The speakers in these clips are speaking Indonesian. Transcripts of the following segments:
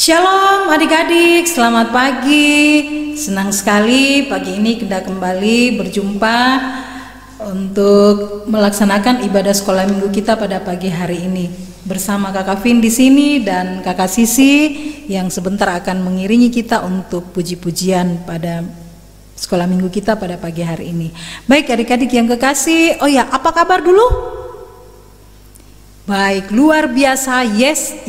Shalom adik-adik, selamat pagi. Senang sekali pagi ini kita kembali berjumpa untuk melaksanakan ibadah sekolah minggu kita pada pagi hari ini. Bersama Kakak Vin di sini dan Kakak Sisi yang sebentar akan mengiringi kita untuk puji-pujian pada sekolah minggu kita pada pagi hari ini. Baik adik-adik yang kekasih, apa kabar dulu? Baik, luar biasa, yes,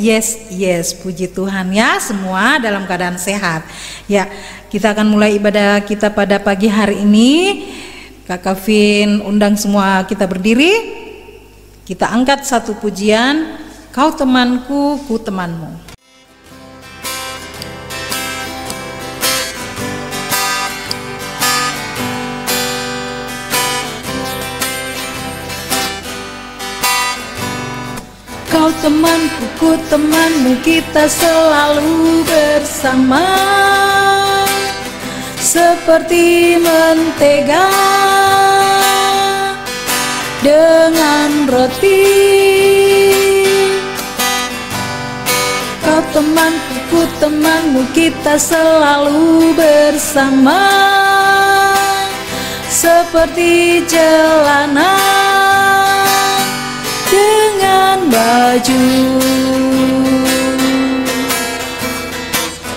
puji Tuhan ya, semua dalam keadaan sehat. Ya, kita akan mulai ibadah kita pada pagi hari ini. Kakak Vin undang semua kita berdiri. Kita angkat satu pujian, kau temanku, ku temanmu. Kau temanku, ku temanmu, kita selalu bersama, seperti mentega dengan roti. Kau temanku, ku temanmu, kita selalu bersama, seperti celana dengan baju.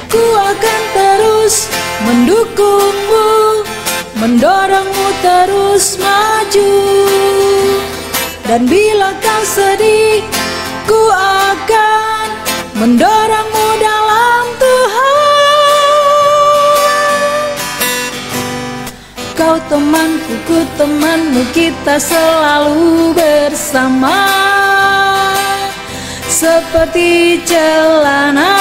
Ku akan terus mendukungmu, mendorongmu terus maju. Dan bila kau sedih, ku akan mendorongmu dalam Tuhan. Kau temanku, ku temanmu, kita selalu bersama, seperti celana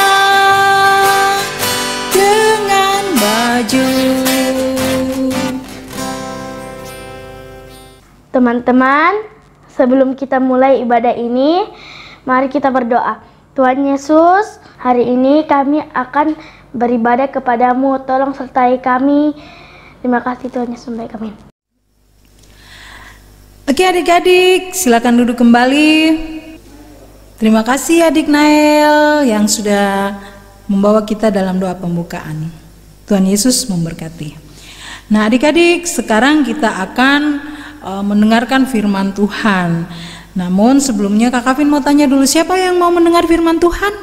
dengan baju. Teman-teman, sebelum kita mulai ibadah ini, mari kita berdoa. Tuhan Yesus, hari ini kami akan beribadah kepadamu, tolong sertai kami. Terima kasih Tuhan Yesus, baik, amin. Oke adik-adik, silakan duduk kembali. Terima kasih adik Nael yang sudah membawa kita dalam doa pembukaan. Tuhan Yesus memberkati. Nah adik-adik, sekarang kita akan mendengarkan firman Tuhan. Namun sebelumnya Kakak Vin mau tanya dulu, siapa yang mau mendengar firman Tuhan?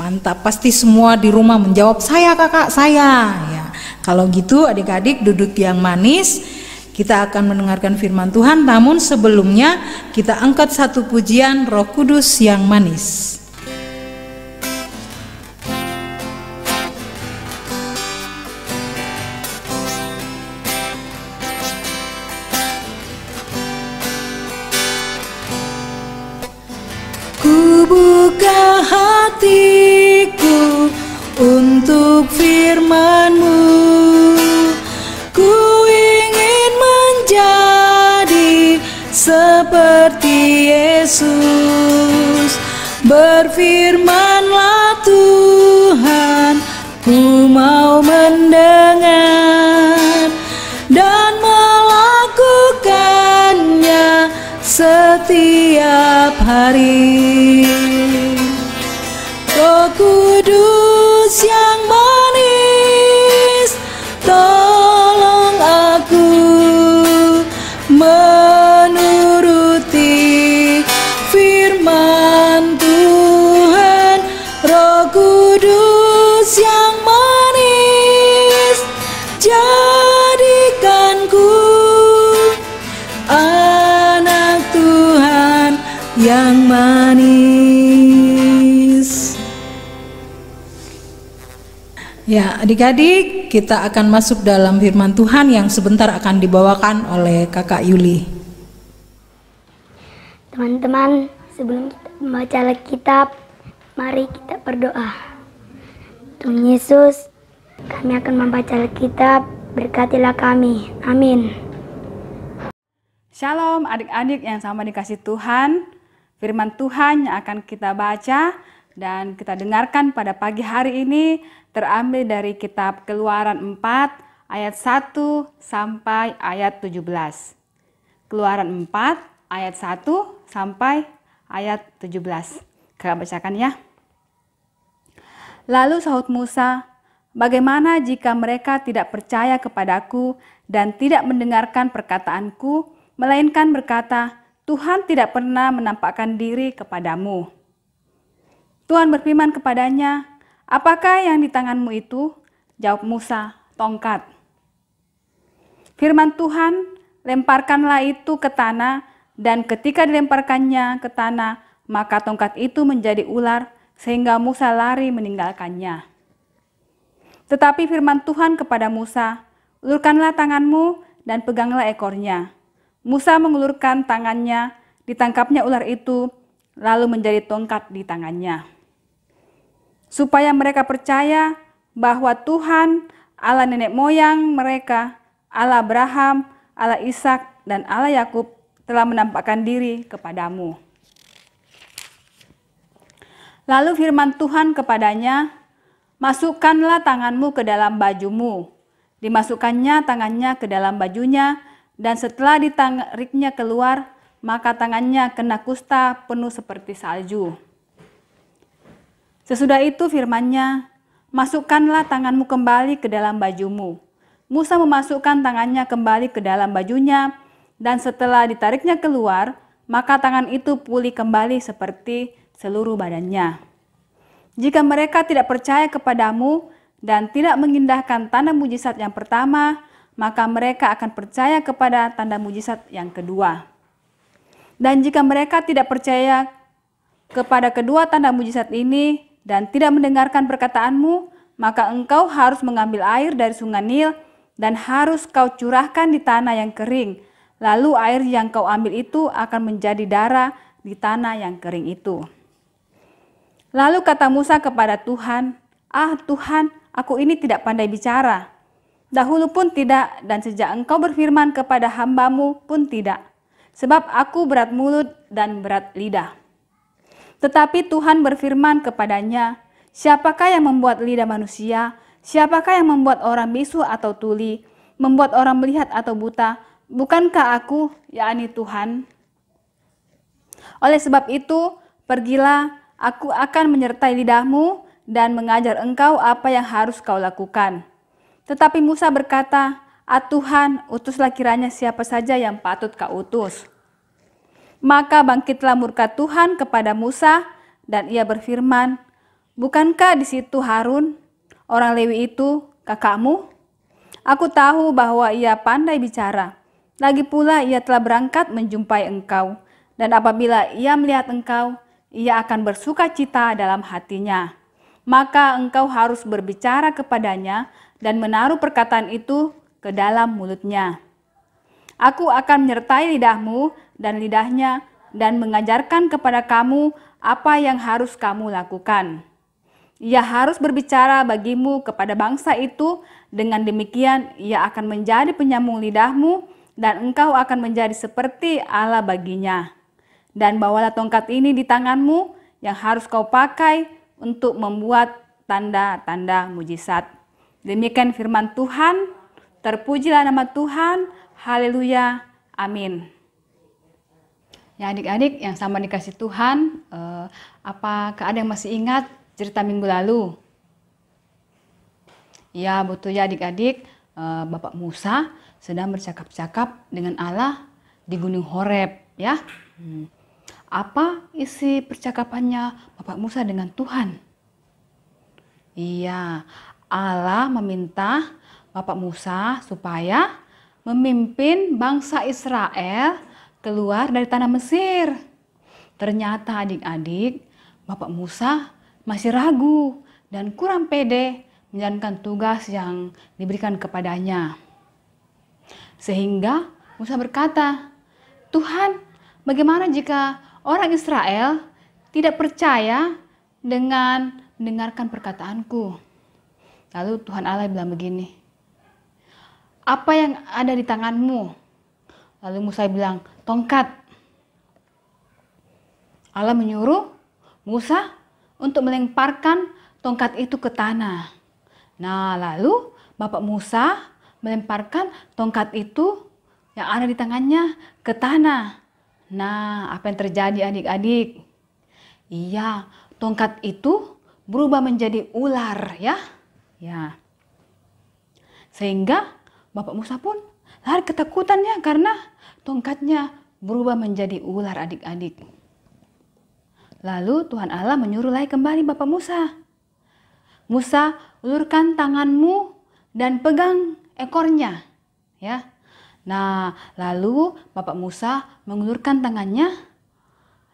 Mantap, pasti semua di rumah menjawab, saya kakak, saya ya. Kalau gitu adik-adik duduk yang manis. Kita akan mendengarkan firman Tuhan, namun sebelumnya kita angkat satu pujian Roh Kudus yang manis. Ku buka hatiku untuk firman-Mu, ku ingin menjadi seperti Yesus. Berfirmanlah Tuhan, ku mau mendengar dan melakukannya setiap hari. Roh Kudus yang manis, tolong aku menuruti firman Tuhan. Roh Kudus yang manis, jadikanku anak Tuhan yang manis. Ya, adik-adik, kita akan masuk dalam firman Tuhan yang sebentar akan dibawakan oleh Kakak Yuli. Teman-teman, sebelum kita membaca Alkitab, mari kita berdoa. Tuhan Yesus, kami akan membaca Alkitab, berkatilah kami. Amin. Shalom adik-adik yang sama dikasih Tuhan. Firman Tuhan yang akan kita baca dan kita dengarkan pada pagi hari ini terambil dari kitab Keluaran 4 ayat 1 sampai ayat 17. Keluaran 4 ayat 1 sampai ayat 17. Kakak bacakan ya. Lalu sahut Musa, "Bagaimana jika mereka tidak percaya kepadaku dan tidak mendengarkan perkataanku, melainkan berkata, 'Tuhan tidak pernah menampakkan diri kepadamu.'" Tuhan berfirman kepadanya, "Apakah yang di tanganmu itu?" Jawab Musa, "Tongkat." Firman Tuhan, "Lemparkanlah itu ke tanah," dan ketika dilemparkannya ke tanah, maka tongkat itu menjadi ular, sehingga Musa lari meninggalkannya. Tetapi firman Tuhan kepada Musa, "Ulurkanlah tanganmu dan peganglah ekornya." Musa mengulurkan tangannya, ditangkapnya ular itu, lalu menjadi tongkat di tangannya. Supaya mereka percaya bahwa Tuhan, Allah nenek moyang mereka, Allah Abraham, Allah Ishak, dan Allah Yakub telah menampakkan diri kepadamu. Lalu firman Tuhan kepadanya, "Masukkanlah tanganmu ke dalam bajumu." Dimasukkannya tangannya ke dalam bajunya, dan setelah ditariknya keluar, maka tangannya kena kusta penuh seperti salju. Sesudah itu firman-Nya, "Masukkanlah tanganmu kembali ke dalam bajumu." Musa memasukkan tangannya kembali ke dalam bajunya, dan setelah ditariknya keluar, maka tangan itu pulih kembali seperti seluruh badannya. Jika mereka tidak percaya kepadamu dan tidak mengindahkan tanda mujizat yang pertama, maka mereka akan percaya kepada tanda mujizat yang kedua. Dan jika mereka tidak percaya kepada kedua tanda mujizat ini dan tidak mendengarkan perkataanmu, maka engkau harus mengambil air dari sungai Nil dan harus kau curahkan di tanah yang kering. Lalu air yang kau ambil itu akan menjadi darah di tanah yang kering itu. Lalu kata Musa kepada Tuhan, "Ah Tuhan, aku ini tidak pandai bicara. Dahulu pun tidak, dan sejak engkau berfirman kepada hamba-Mu pun tidak. Sebab aku berat mulut dan berat lidah." Tetapi Tuhan berfirman kepadanya, "Siapakah yang membuat lidah manusia? Siapakah yang membuat orang bisu atau tuli, membuat orang melihat atau buta? Bukankah aku, yakni Tuhan? Oleh sebab itu, pergilah, aku akan menyertai lidahmu dan mengajar engkau apa yang harus kau lakukan." Tetapi Musa berkata, "Ah Tuhan, utuslah kiranya siapa saja yang patut kau utus." Maka bangkitlah murka Tuhan kepada Musa, dan ia berfirman, "Bukankah di situ Harun, orang Lewi itu, kakakmu? Aku tahu bahwa ia pandai bicara. Lagi pula ia telah berangkat menjumpai engkau, dan apabila ia melihat engkau, ia akan bersuka cita dalam hatinya. Maka engkau harus berbicara kepadanya dan menaruh perkataan itu ke dalam mulutnya. Aku akan menyertai lidahmu dan lidahnya dan mengajarkan kepada kamu apa yang harus kamu lakukan. Ia harus berbicara bagimu kepada bangsa itu, dengan demikian ia akan menjadi penyambung lidahmu dan engkau akan menjadi seperti Allah baginya. Dan bawalah tongkat ini di tanganmu yang harus kau pakai untuk membuat tanda-tanda mujizat." Demikian firman Tuhan, terpujilah nama Tuhan, haleluya, amin. Ya adik-adik yang sama dikasih Tuhan, apakah ada yang masih ingat cerita minggu lalu? Ya betul ya adik-adik, Bapak Musa sedang bercakap-cakap dengan Allah di Gunung Horeb ya. Apa isi percakapannya Bapak Musa dengan Tuhan? Iya, Allah meminta Bapak Musa supaya memimpin bangsa Israel keluar dari tanah Mesir. Ternyata adik-adik, Bapak Musa masih ragu dan kurang pede menjalankan tugas yang diberikan kepadanya. Sehingga Musa berkata, "Tuhan, bagaimana jika orang Israel tidak percaya dengan mendengarkan perkataanku?" Lalu Tuhan Allah bilang begini, "Apa yang ada di tanganmu?" Lalu Musa bilang, "Tongkat." Allah menyuruh Musa untuk melemparkan tongkat itu ke tanah. Nah, lalu Bapak Musa melemparkan tongkat itu yang ada di tangannya ke tanah. Nah, apa yang terjadi adik-adik? Iya, tongkat itu berubah menjadi ular, ya. Ya. Sehingga Bapak Musa pun lari ketakutannya karena tongkatnya berubah menjadi ular, adik-adik. Lalu Tuhan Allah menyuruh lagi kembali Bapak Musa. Musa, ulurkan tanganmu dan pegang ekornya, ya. Nah, lalu Bapak Musa mengulurkan tangannya,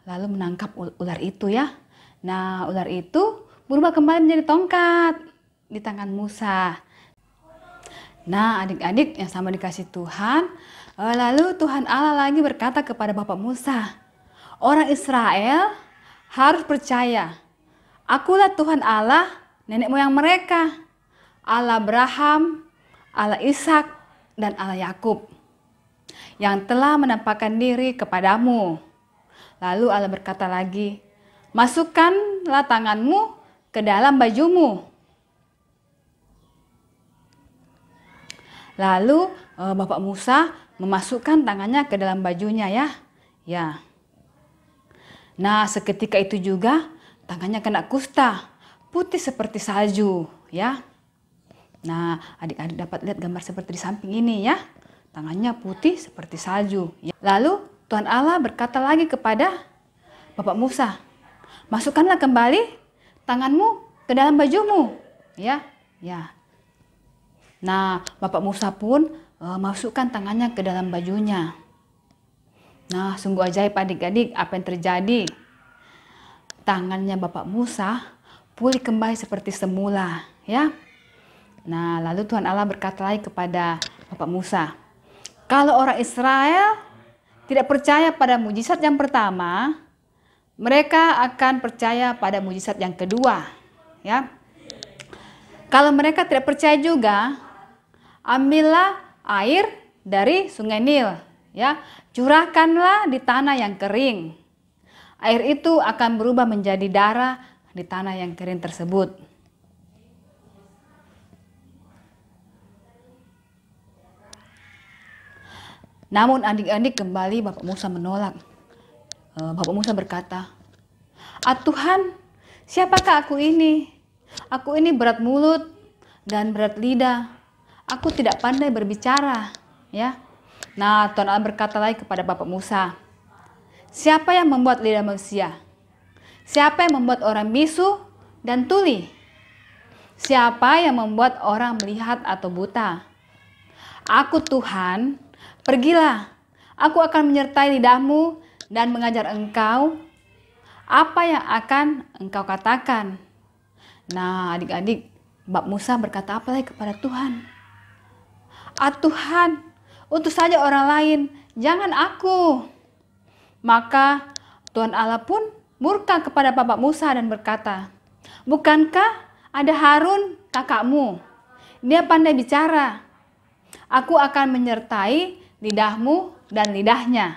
lalu menangkap ular itu, ya. Nah, ular itu berubah kembali menjadi tongkat di tangan Musa. Nah, adik-adik yang sama dikasih Tuhan, lalu Tuhan Allah lagi berkata kepada Bapak Musa, orang Israel harus percaya, akulah Tuhan Allah nenek moyang mereka, Allah Abraham, Allah Ishak, dan Allah Yakub, yang telah menampakkan diri kepadamu. Lalu Allah berkata lagi, masukkanlah tanganmu ke dalam bajumu. Lalu Bapak Musa memasukkan tangannya ke dalam bajunya, ya. Ya. Nah, seketika itu juga tangannya kena kusta, putih seperti salju, ya. Nah, adik-adik dapat lihat gambar seperti di samping ini, ya. Tangannya putih seperti salju. Lalu Tuhan Allah berkata lagi kepada Bapak Musa, masukkanlah kembali tanganmu ke dalam bajumu, ya. Ya. Nah, Bapak Musa pun masukkan tangannya ke dalam bajunya. Nah, sungguh ajaib adik-adik apa yang terjadi. Tangannya Bapak Musa pulih kembali seperti semula, ya. Nah, lalu Tuhan Allah berkata lagi kepada Bapak Musa, kalau orang Israel tidak percaya pada mujizat yang pertama, mereka akan percaya pada mujizat yang kedua, ya. Kalau mereka tidak percaya juga, ambillah air dari Sungai Nil, ya, curahkanlah di tanah yang kering. Air itu akan berubah menjadi darah di tanah yang kering tersebut. Namun adik-adik kembali Bapak Musa menolak. Bapak Musa berkata, Tuhan, siapakah aku ini? Aku ini berat mulut dan berat lidah. Aku tidak pandai berbicara, ya. Nah, Tuhan Allah berkata lagi kepada Bapak Musa, siapa yang membuat lidah manusia? Siapa yang membuat orang bisu dan tuli? Siapa yang membuat orang melihat atau buta? Aku Tuhan, pergilah, aku akan menyertai lidahmu dan mengajar engkau apa yang akan engkau katakan. Nah, adik-adik, Bapak Musa berkata apa lagi kepada Tuhan? Tuhan, utus saja orang lain, jangan aku. Maka Tuhan Allah pun murka kepada Bapak Musa dan berkata, bukankah ada Harun kakakmu? Dia pandai bicara. Aku akan menyertai lidahmu dan lidahnya.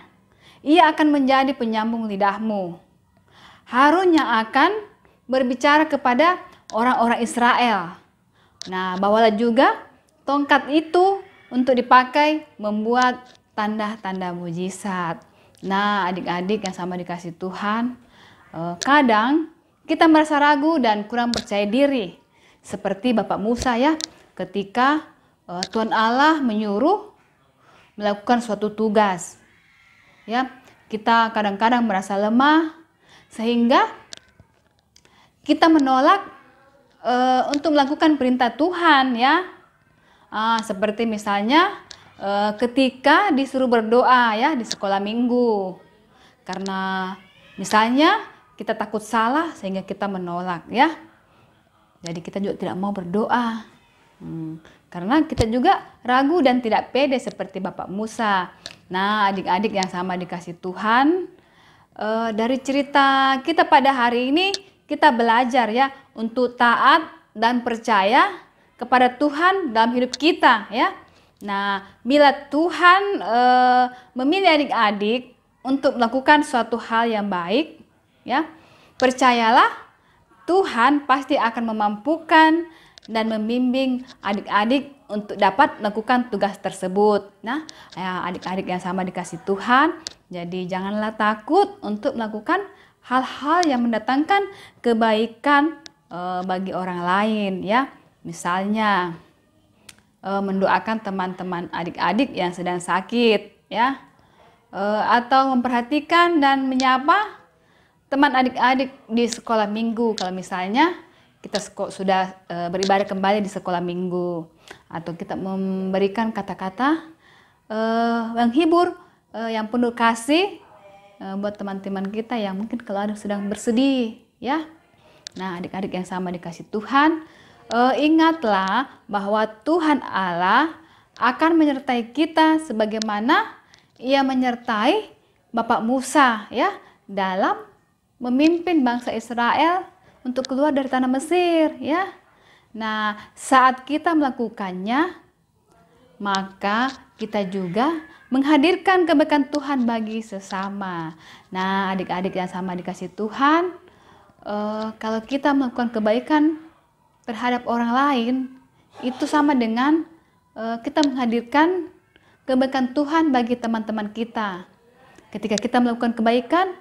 Ia akan menjadi penyambung lidahmu. Harun yang akan berbicara kepada orang-orang Israel. Nah, bawalah juga tongkat itu untuk dipakai membuat tanda-tanda mujizat. Nah, adik-adik yang sama dikasih Tuhan, kadang kita merasa ragu dan kurang percaya diri. Seperti Bapak Musa, ya, ketika Tuhan Allah menyuruh melakukan suatu tugas, ya, kita kadang-kadang merasa lemah sehingga kita menolak untuk melakukan perintah Tuhan, ya. Seperti misalnya ketika disuruh berdoa, ya, di sekolah minggu, karena misalnya kita takut salah sehingga kita menolak, ya. Jadi kita juga tidak mau berdoa. Karena kita juga ragu dan tidak pede seperti Bapak Musa. Nah, adik-adik yang sama dikasih Tuhan, dari cerita kita pada hari ini kita belajar, ya, untuk taat dan percaya kepada Tuhan dalam hidup kita, ya. Nah, bila Tuhan memilih adik-adik untuk melakukan suatu hal yang baik, ya, percayalah Tuhan pasti akan memampukan dan membimbing adik-adik untuk dapat melakukan tugas tersebut. Nah, ya, adik-adik yang sama dikasih Tuhan, jadi janganlah takut untuk melakukan hal-hal yang mendatangkan kebaikan bagi orang lain ya. Misalnya mendoakan teman-teman adik-adik yang sedang sakit ya. Atau memperhatikan dan menyapa teman adik-adik di sekolah minggu kalau misalnya kita sudah beribadah kembali di sekolah minggu, atau kita memberikan kata-kata menghibur yang penuh kasih buat teman-teman kita yang mungkin kalau ada sedang bersedih ya. Nah, adik-adik yang sama dikasih Tuhan, ingatlah bahwa Tuhan Allah akan menyertai kita sebagaimana Ia menyertai Bapak Musa ya dalam memimpin bangsa Israel untuk keluar dari tanah Mesir ya. Nah, saat kita melakukannya, maka kita juga menghadirkan kebaikan Tuhan bagi sesama. Nah, adik-adik yang sama dikasih Tuhan, kalau kita melakukan kebaikan terhadap orang lain, itu sama dengan kita menghadirkan kebaikan Tuhan bagi teman-teman kita. Ketika kita melakukan kebaikan,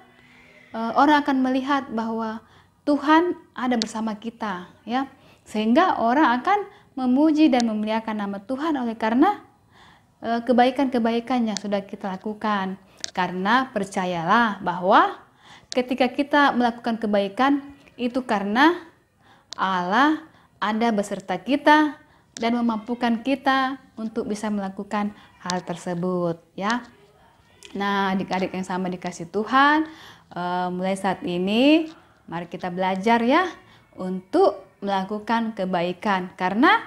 orang akan melihat bahwa Tuhan ada bersama kita ya, sehingga orang akan memuji dan memuliakan nama Tuhan oleh karena kebaikan-kebaikan yang sudah kita lakukan. Karena percayalah bahwa ketika kita melakukan kebaikan itu karena Allah ada beserta kita dan memampukan kita untuk bisa melakukan hal tersebut ya. Nah, adik-adik yang sama dikasih Tuhan, mulai saat ini mari kita belajar ya untuk melakukan kebaikan, karena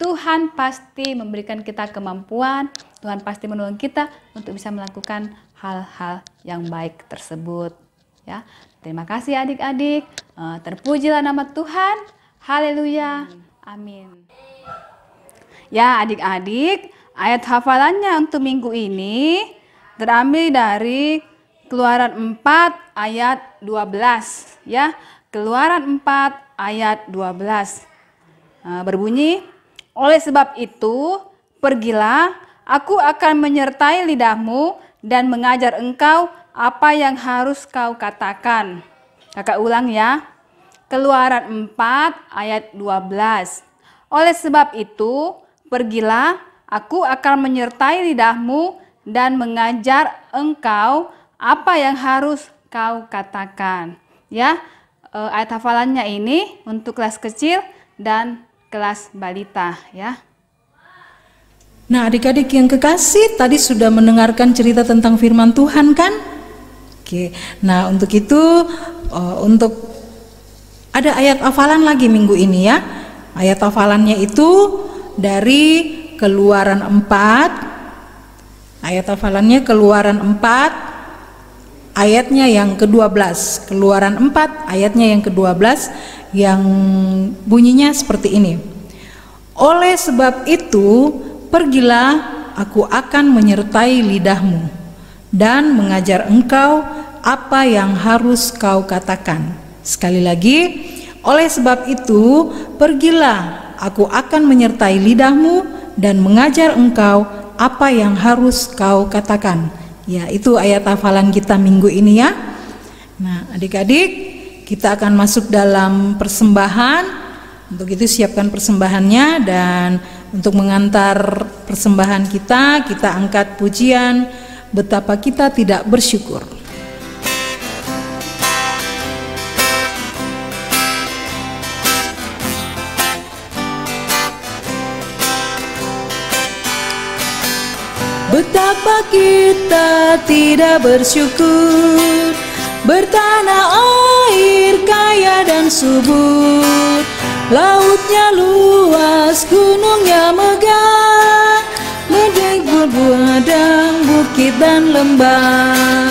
Tuhan pasti memberikan kita kemampuan, Tuhan pasti menolong kita untuk bisa melakukan hal-hal yang baik tersebut ya. Terima kasih adik-adik, terpujilah nama Tuhan, haleluya, amin. Ya adik-adik, ayat hafalannya untuk minggu ini terambil dari Keluaran 4 ayat 12 ya. Keluaran 4 ayat 12 berbunyi, oleh sebab itu pergilah, aku akan menyertai lidahmu dan mengajar engkau apa yang harus kau katakan. Kakak ulang ya. Keluaran 4 ayat 12. Oleh sebab itu pergilah, aku akan menyertai lidahmu dan mengajar engkau apa yang harus kau katakan. Ya, ayat hafalannya ini untuk kelas kecil dan kelas balita ya. Nah, adik-adik yang kekasih, tadi sudah mendengarkan cerita tentang firman Tuhan kan? Oke. Nah, untuk itu untuk ada ayat hafalan lagi minggu ini ya. Ayat hafalannya itu dari Keluaran 4. Ayat hafalannya Keluaran 4 ayatnya yang ke-12. Keluaran 4 ayatnya yang ke-12 yang bunyinya seperti ini. Oleh sebab itu pergilah, aku akan menyertai lidahmu dan mengajar engkau apa yang harus kau katakan. Sekali lagi, oleh sebab itu pergilah, aku akan menyertai lidahmu dan mengajar engkau apa yang harus kau katakan. Ya, itu ayat hafalan kita minggu ini ya. Nah, adik-adik, kita akan masuk dalam persembahan. Untuk itu siapkan persembahannya, dan untuk mengantar persembahan kita angkat pujian betapa kita tidak bersyukur. Betapa kita tidak bersyukur, bertanah air kaya dan subur, lautnya luas, gunungnya megah, mendekul padang, bukit dan lembah.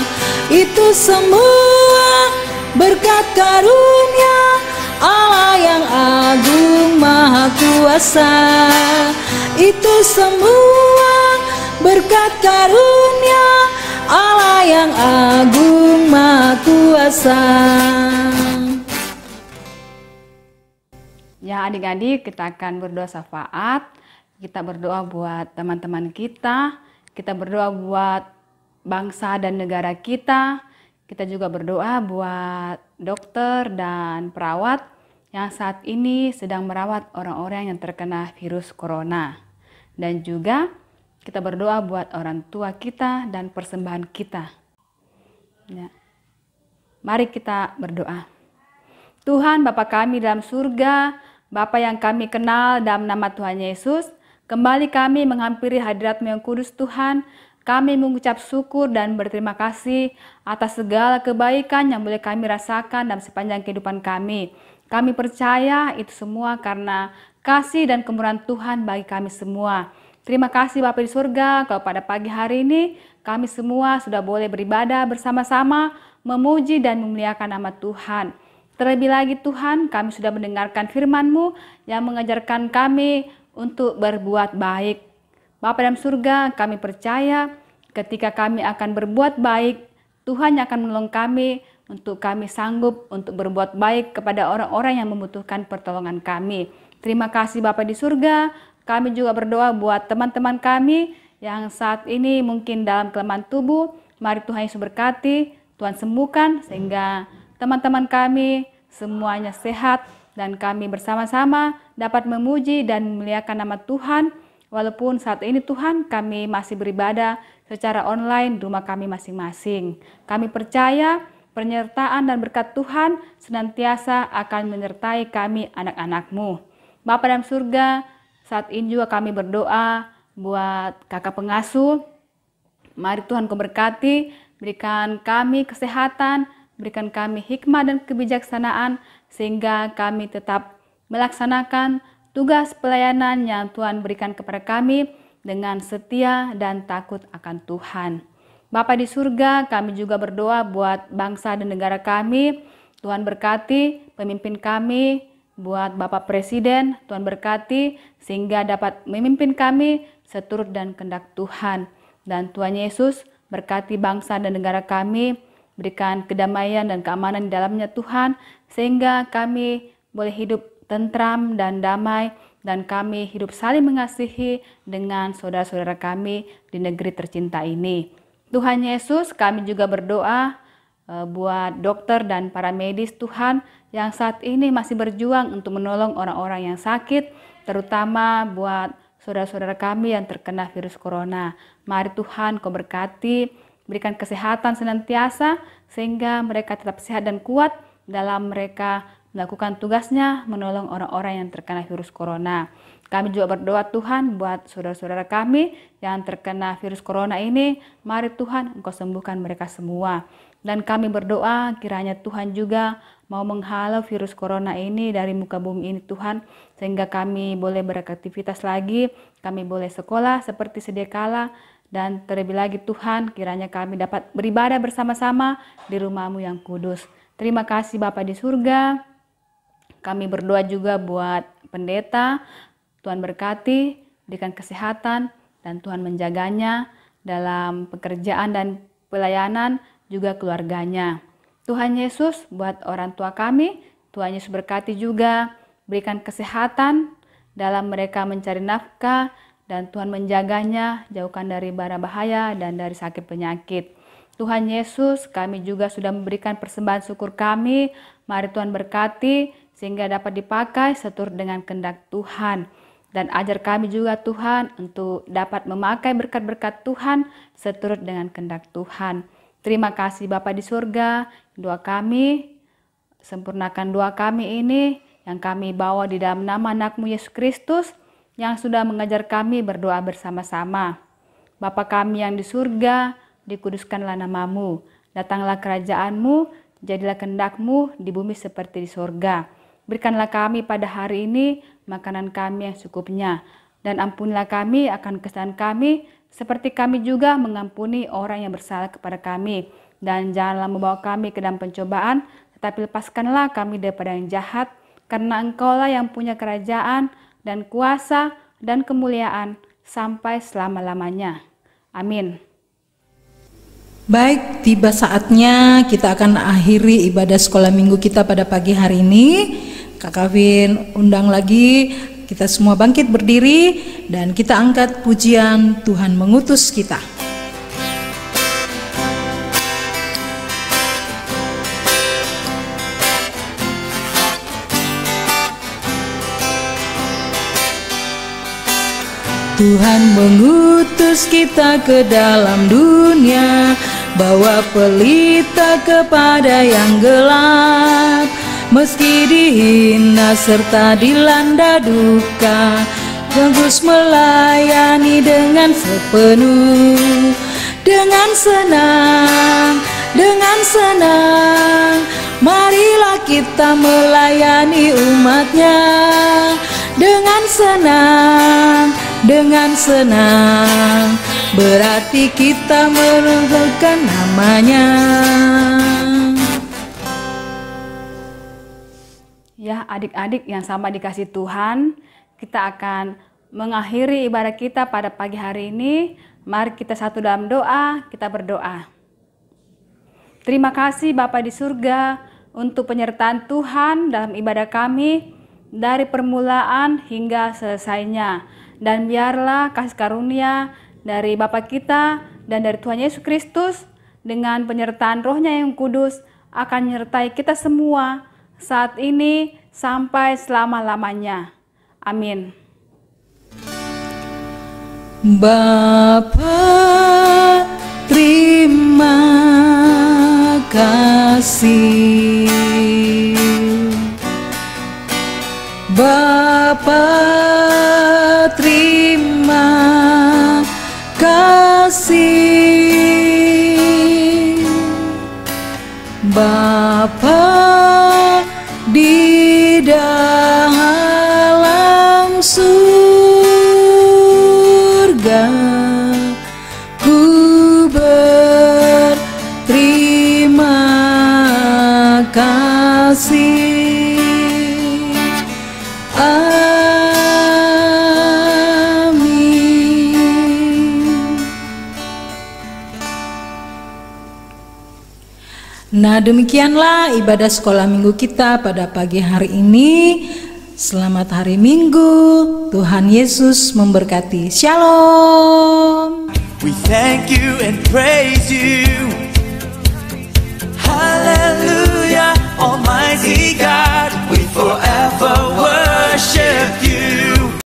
Itu semua berkat karunia Allah yang agung maha kuasa. Itu semua berkat karunia Allah yang agung maha kuasa. Ya adik-adik, kita akan berdoa syafaat. Kita berdoa buat teman-teman kita berdoa buat bangsa dan negara kita juga berdoa buat dokter dan perawat yang saat ini sedang merawat orang-orang yang terkena virus corona. Dan juga kita berdoa buat orang tua kita dan persembahan kita. Ya. Mari kita berdoa. Tuhan Bapa kami dalam surga, Bapa yang kami kenal dalam nama Tuhan Yesus, kembali kami menghampiri hadirat-Mu yang kudus Tuhan. Kami mengucap syukur dan berterima kasih atas segala kebaikan yang boleh kami rasakan dalam sepanjang kehidupan kami. Kami percaya itu semua karena kasih dan kemurahan Tuhan bagi kami semua. Terima kasih Bapa di surga, kalau pada pagi hari ini kami semua sudah boleh beribadah bersama-sama, memuji dan memuliakan nama Tuhan. Terlebih lagi Tuhan, kami sudah mendengarkan firman-Mu yang mengajarkan kami untuk berbuat baik. Bapa dalam surga, kami percaya ketika kami akan berbuat baik, Tuhan yang akan menolong kami untuk kami sanggup untuk berbuat baik kepada orang-orang yang membutuhkan pertolongan kami. Terima kasih Bapa di surga. Kami juga berdoa buat teman-teman kami yang saat ini mungkin dalam kelemahan tubuh. Mari Tuhan Yesus berkati, Tuhan sembuhkan sehingga teman-teman kami semuanya sehat dan kami bersama-sama dapat memuji dan memuliakan nama Tuhan. Walaupun saat ini Tuhan kami masih beribadah secara online di rumah kami masing-masing. Kami percaya penyertaan dan berkat Tuhan senantiasa akan menyertai kami anak-anak-Mu. Bapa dalam surga, saat ini juga kami berdoa buat kakak pengasuh. Mari Tuhan Kau berkati, berikan kami kesehatan, berikan kami hikmah dan kebijaksanaan sehingga kami tetap melaksanakan tugas pelayanan yang Tuhan berikan kepada kami dengan setia dan takut akan Tuhan. Bapa di surga, kami juga berdoa buat bangsa dan negara kami. Tuhan berkati pemimpin kami, buat Bapak Presiden, Tuhan berkati sehingga dapat memimpin kami seturut dan kehendak Tuhan. Dan Tuhan Yesus berkati bangsa dan negara kami, berikan kedamaian dan keamanan di dalamnya Tuhan, sehingga kami boleh hidup tentram dan damai, dan kami hidup saling mengasihi dengan saudara-saudara kami di negeri tercinta ini. Tuhan Yesus, kami juga berdoa buat dokter dan para medis Tuhan yang saat ini masih berjuang untuk menolong orang-orang yang sakit, terutama buat saudara-saudara kami yang terkena virus corona. Mari Tuhan Kau berkati, berikan kesehatan senantiasa sehingga mereka tetap sehat dan kuat dalam mereka melakukan tugasnya menolong orang-orang yang terkena virus corona. Kami juga berdoa Tuhan buat saudara-saudara kami yang terkena virus corona ini. Mari Tuhan Engkau sembuhkan mereka semua. Dan kami berdoa kiranya Tuhan juga mau menghalau virus corona ini dari muka bumi ini Tuhan. Sehingga kami boleh beraktivitas lagi, kami boleh sekolah seperti sedia kala. Dan terlebih lagi Tuhan kiranya kami dapat beribadah bersama-sama di rumah-Mu yang kudus. Terima kasih Bapa di surga. Kami berdoa juga buat pendeta, Tuhan berkati, berikan kesehatan, dan Tuhan menjaganya dalam pekerjaan dan pelayanan, juga keluarganya. Tuhan Yesus buat orang tua kami, Tuhan Yesus berkati juga, berikan kesehatan dalam mereka mencari nafkah, dan Tuhan menjaganya, jauhkan dari bara bahaya dan dari sakit penyakit. Tuhan Yesus, kami juga sudah memberikan persembahan syukur kami, mari Tuhan berkati, sehingga dapat dipakai seturut dengan kehendak Tuhan. Dan ajar kami juga Tuhan untuk dapat memakai berkat-berkat Tuhan seturut dengan kehendak Tuhan. Terima kasih Bapa di surga, doa kami, sempurnakan doa kami ini yang kami bawa di dalam nama anak-Mu Yesus Kristus yang sudah mengajar kami berdoa bersama-sama. Bapa kami yang di surga, dikuduskanlah nama-Mu, datanglah kerajaan-Mu, jadilah kehendak-Mu di bumi seperti di surga. Berikanlah kami pada hari ini makanan kami yang secukupnya, dan ampunilah kami akan kesalahan kami, seperti kami juga mengampuni orang yang bersalah kepada kami. Dan janganlah membawa kami ke dalam pencobaan, tetapi lepaskanlah kami daripada yang jahat, karena Engkaulah yang punya kerajaan dan kuasa dan kemuliaan sampai selama-lamanya. Amin. Baik, tiba saatnya kita akan akhiri ibadah sekolah minggu kita pada pagi hari ini. Kak Kavin undang lagi kita semua bangkit berdiri dan kita angkat pujian Tuhan mengutus kita. Tuhan mengutus kita ke dalam dunia, bawa pelita kepada yang gelap. Meski dihina serta dilanda duka, terus melayani dengan sepenuh. Dengan senang, marilah kita melayani umatnya. Dengan senang, berarti kita meneguhkan namanya. Ya, adik-adik yang sama dikasih Tuhan, kita akan mengakhiri ibadah kita pada pagi hari ini. Mari kita satu dalam doa, kita berdoa. Terima kasih Bapa di surga untuk penyertaan Tuhan dalam ibadah kami dari permulaan hingga selesainya. Dan biarlah kasih karunia dari Bapa kita dan dari Tuhan Yesus Kristus dengan penyertaan Roh-Nya yang kudus akan menyertai kita semua saat ini sampai selama-lamanya. Amin. Bapa, terima kasih. Bapa, terima kasih. Bapa di dalam surga, ku berterima kasih. Nah, demikianlah ibadah sekolah minggu kita pada pagi hari ini. Selamat hari Minggu. Tuhan Yesus memberkati. Shalom. We thank you and praise you. Hallelujah, Almighty God. We forever worship you.